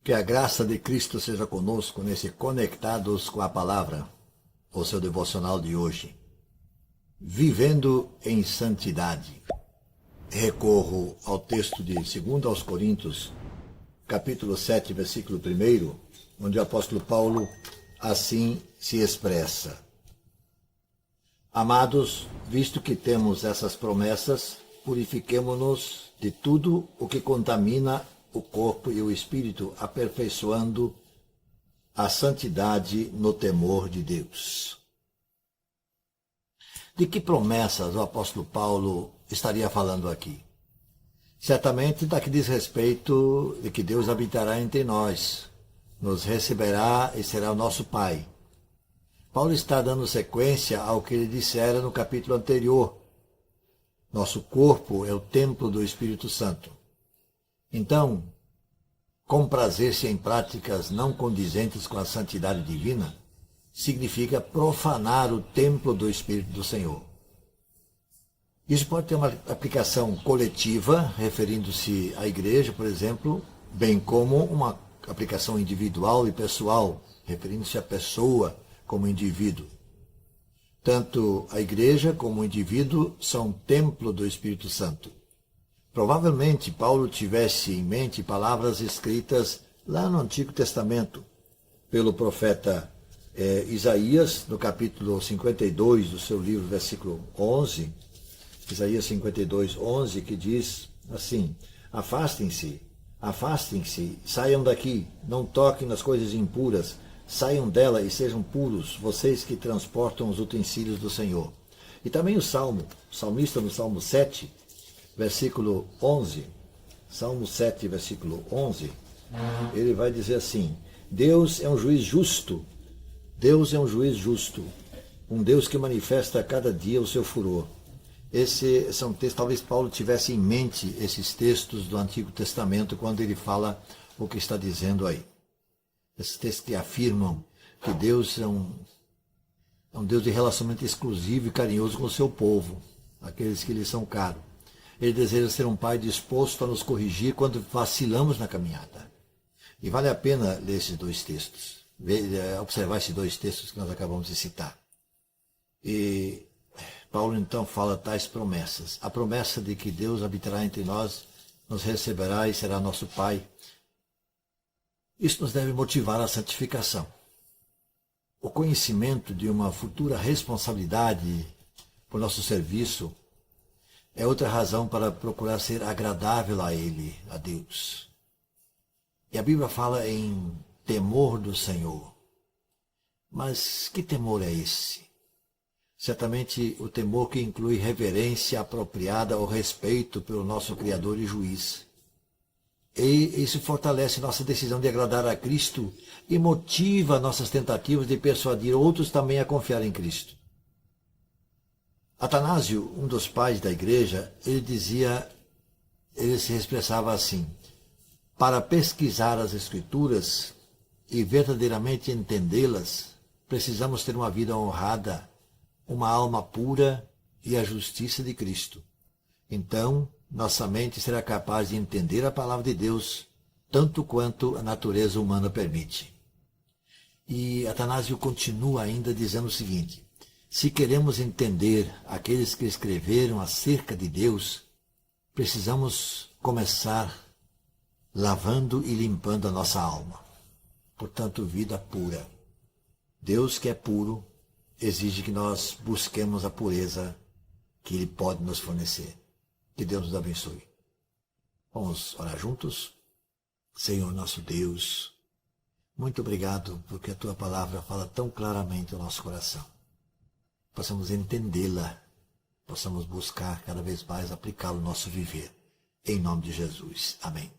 Que a graça de Cristo seja conosco nesse Conectados com a Palavra, o seu devocional de hoje. Vivendo em santidade. Recorro ao texto de 2 aos Coríntios, capítulo 7, versículo 1, onde o apóstolo Paulo assim se expressa. Amados, visto que temos essas promessas, purifiquemo-nos de tudo o que contamina o corpo e o espírito, aperfeiçoando a santidade no temor de Deus. De que promessas o apóstolo Paulo estaria falando aqui? Certamente da que diz respeito de que Deus habitará entre nós, nos receberá e será o nosso Pai. Paulo está dando sequência ao que ele dissera no capítulo anterior. Nosso corpo é o templo do Espírito Santo. Então, comprazer-se em práticas não condizentes com a santidade divina significa profanar o templo do Espírito do Senhor. Isso pode ter uma aplicação coletiva, referindo-se à igreja, por exemplo, bem como uma aplicação individual e pessoal, referindo-se à pessoa como indivíduo. Tanto a igreja como o indivíduo são templo do Espírito Santo. Provavelmente Paulo tivesse em mente palavras escritas lá no Antigo Testamento pelo profeta Isaías, no capítulo 52 do seu livro, versículo 11, Isaías 52, 11, que diz assim: Afastem-se, saiam daqui, não toquem nas coisas impuras, saiam dela e sejam puros, vocês que transportam os utensílios do Senhor. E também o salmista no Salmo 7, versículo 11, Salmo 7, versículo 11, ele vai dizer assim: Deus é um juiz justo, um Deus que manifesta a cada dia o seu furor. Esses são textos, talvez Paulo tivesse em mente esses textos do Antigo Testamento quando ele fala o que está dizendo aí. Esses textos que afirmam que Deus é um Deus de relacionamento exclusivo e carinhoso com o seu povo, aqueles que lhe são caros. Ele deseja ser um pai disposto a nos corrigir quando vacilamos na caminhada. E vale a pena ler esses dois textos, observar esses dois textos que nós acabamos de citar. E Paulo então fala tais promessas. A promessa de que Deus habitará entre nós, nos receberá e será nosso Pai. Isso nos deve motivar à santificação. O conhecimento de uma futura responsabilidade por nosso serviço é outra razão para procurar ser agradável a Ele, a Deus. E a Bíblia fala em temor do Senhor. Mas que temor é esse? Certamente o temor que inclui reverência apropriada ao respeito pelo nosso Criador e Juiz. E isso fortalece nossa decisão de agradar a Cristo e motiva nossas tentativas de persuadir outros também a confiar em Cristo. Atanásio, um dos pais da igreja, ele se expressava assim: para pesquisar as Escrituras e verdadeiramente entendê-las, precisamos ter uma vida honrada, uma alma pura e a justiça de Cristo. Então, nossa mente será capaz de entender a palavra de Deus, tanto quanto a natureza humana permite. E Atanásio continua ainda dizendo o seguinte: se queremos entender aqueles que escreveram acerca de Deus, precisamos começar lavando e limpando a nossa alma. Portanto, vida pura. Deus, que é puro, exige que nós busquemos a pureza que Ele pode nos fornecer. Que Deus nos abençoe. Vamos orar juntos? Senhor nosso Deus, muito obrigado porque a Tua palavra fala tão claramente ao nosso coração. Possamos entendê-la, possamos buscar cada vez mais aplicá-la no nosso viver. Em nome de Jesus. Amém.